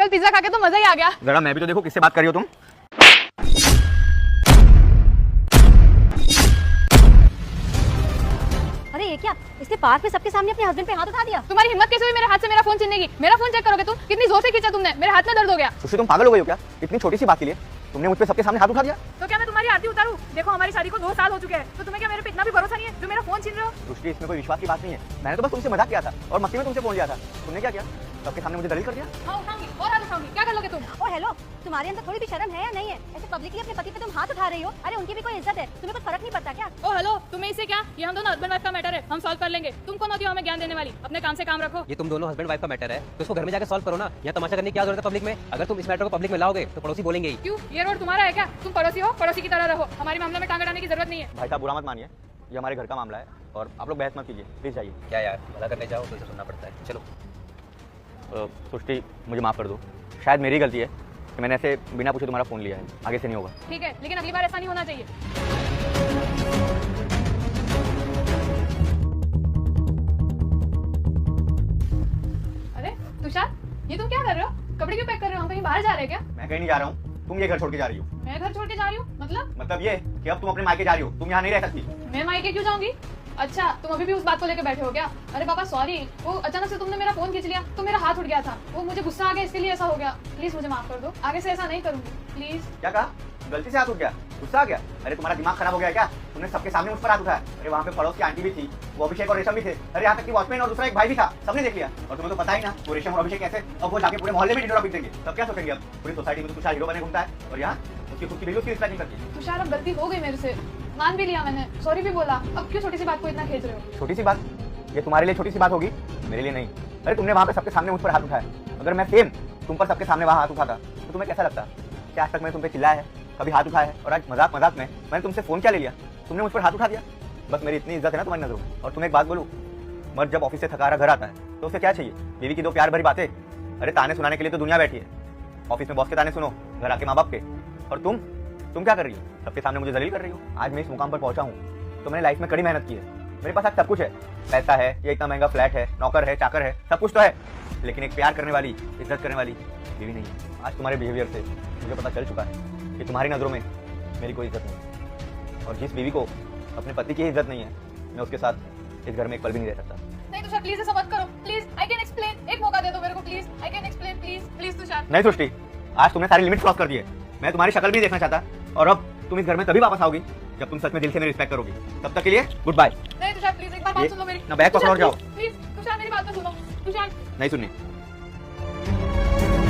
कल पिज्जा खा के तो मजा ही आ गया। जरा मैं भी तो देखो किससे बात कर रही हो तुम। अरे ये क्या, इसने पार्क में सबके सामने अपने हस्बैंड पे हाथ उठा दिया। तुम्हारी हिम्मत कैसे हुई मेरे हाथ से मेरा फोन छीनने की? मेरा फोन चेक करोगे तुम? कितनी जोर से खींचा तुमने, मेरे हाथ में दर्द हो गया। सुश्री तुम पागल हो गई हो क्या? इतनी छोटी सी बात के लिए तुमने मुझ पे सबके सामने हाथ उठा दिया। तो क्या मैं तुम्हारी आरती उतारूं? देखो हमारी शादी को 2 साल हो चुके हैं, तो तुम्हें क्या मेरे पे इतना भी भरोसा नहीं है जो मेरा फोन छीन रहे हो? सुश्री इसमें कोई विश्वास की बात नहीं है। मैंने तो बस तुमसे मजाक किया था और मस्ती में तुमसे फोन लिया था। तुमने क्या किया? सबके सामने मुझे दलील कर दिया। हाँ उठाऊंगी और हाथ उठाऊंगी। क्या कर लोगे तुम? ओ हेलो, तुम्हारे अंदर थोड़ी भी शर्म है या नहीं है? ऐसे पब्लिकली अपने पति पे तुम हाथ उठा रही हो। अरे उनकी भी कोई इज्जत है, तुम्हें कुछ फर्क नहीं पड़ता क्या? ओ हेलो, तुम्हें इससे क्या? ये हम दोनों हस्बैंड वाइफ का मैटर है, हम सॉल्व कर लेंगे। तुम कौन होती हो हमें ज्ञान देने वाली? अपने काम से काम रखो। ये तुम दोनों हस्बैंड वाइफ का मैटर है तो इसको घर में जाकर सॉल्व करो ना। यहाँ तमाशा करने की क्या जरूरत है पब्लिक में? अगर तुम इस मैटर को पब्लिक में लाओगे तो पड़ोसी बोलेंगे ही। क्यों, ये रोड तुम्हारा है क्या? तुम पड़ोसी हो, पड़ोसी की तरह रहो। हमारे मामले में टांग अड़ाने की जरूरत नहीं है। भाई साहब बुरा मत मानिए, ये हमारे घर का मामला है और आप लोग बहस मत कीजिए, प्लीज जाइए। क्या यार, भला करने जाओ तो इसे सुनना पड़ता है। चलो सृष्टि मुझे माफ कर दो, शायद मेरी गलती है कि मैंने ऐसे बिना पूछे तुम्हारा फोन लिया है। आगे से नहीं होगा। ठीक है, लेकिन अगली बार ऐसा नहीं होना चाहिए। अरे तुषार, ये तुम क्या कर रहे हो? कपड़े क्यों पैक कर रहे हो? हम कहीं बाहर जा रहे हैं क्या? मैं कहीं नहीं जा रहा हूँ, तुम ये घर छोड़ के जा रही हो। मैं घर छोड़ के जा रही हूँ? मतलब ये कि अब तुम अपने मायके जा रही हो, तुम यहाँ नहीं रह सकती। मैं मायके क्यों जाऊंगी? अच्छा, तुम अभी भी उस बात को लेकर बैठे हो क्या? अरे पापा सॉरी, वो अचानक से तुमने मेरा फोन खींच लिया तो मेरा हाथ उठ गया था। वो मुझे गुस्सा आ गया इसके लिए ऐसा हो गया। प्लीज मुझे माफ कर दो, आगे से ऐसा नहीं करूंगी प्लीज। क्या कहा? गलती से हाथ उठ गया, गुस्सा आ गया? अरे तुम्हारा दिमाग खराब हो गया क्या? तुमने सबके सामने मुझ पर हाथ उठाया। अरे वहाँ पे पड़ोस की आंटी भी थी, वो अभिषेक और रेशम भी थे। अरे यहाँ तक कि वॉचमैन और दूसरा एक भाई भी था, सबने देख लिया। और तुम्हें तो पता ही ना वो रेशम और अभिषेक कैसे अब वो जाके पूरे मोहल्ले में डिडोरा पीट देंगे। तब क्या सोचेंगे? अब पूरी सोसाइटी में तो तुषार हीरो बने घूमता है और यहाँ उसकी खुद की वीडियो की रिस्पेक्ट नहीं करती। तुषार अब गलती हो गई मेरे से, मान भी लिया मैंने, सॉरी भी बोला। अब क्यों छोटी सी बात को इतना खींच रहे हो? छोटी सी बात? ये तुम्हारे लिए छोटी सी बात होगी, मेरे लिए नहीं। अरे तुमने वहाँ पे सबके सामने मुझ पर हाथ उठाया। अगर मैं सेम तुम पर सबके सामने वहाँ हाथ उठाता तो तुम्हें कैसा लगता? क्या आज तक मैंने तुम पे चिल्लाया है, कभी हाथ उठाया है? और आज मजाक मजाक में मैंने तुमसे फोन क्या ले लिया, तुमने मुझ पर हाथ उठा दिया। बस मेरी इतनी इज्जत है ना तुम्हारी नजरों में। और तुम्हें एक बात बोलूं, मर्द जब ऑफिस से थका रहा घर आता है तो उसे क्या चाहिए? बीवी की 2 प्यार भरी बातें। अरे ताने सुनाने के लिए तो दुनिया बैठी है। ऑफिस में बॉस के ताने सुनो, घर आके माँ बाप के। और तुम क्या कर रही हो? सबके सामने मुझे जलील कर रही हो। आज मैं इस मुकाम पर पहुंचा हूँ तो मैंने लाइफ में कड़ी मेहनत की है। मेरे पास आज सब कुछ है, पैसा है, ये इतना महंगा फ्लैट है, नौकर है, चाकर है, सब कुछ तो है, लेकिन एक प्यार करने वाली, इज्जत करने वाली बीवी नहीं है। आज तुम्हारे बिहेवियर से मुझे पता चल चुका है कि तुम्हारी नजरों में मेरी कोई इज्जत नहीं। और जिस बीवी को अपने पति की इज्जत नहीं है, मैं उसके साथ इस घर में एक पल भी नहीं रह सकता। नहीं तुषार प्लीज ऐसा मत करो, प्लीज आई कैन एक्सप्लेन। एक मौका दे दो मेरे को please, I can explain please please Tushar. नहीं सृष्टि, आज तुमने सारी लिमिट क्रॉस कर दी है। मैं तुम्हारी शक्ल भी देखना चाहता और अब तुम इस घर में तभी वापस आओगी जब तुम सच में दिल से मेरी रिस्पेक्ट करोगी। तब तक के लिए गुड बाय। नहीं तुषार प्लीज एक बार बात सुन लो मेरी। ना बैग पकड़ो और जाओ। प्लीज तुषार मेरी बात तो सुनो तुषार। नहीं सुननी।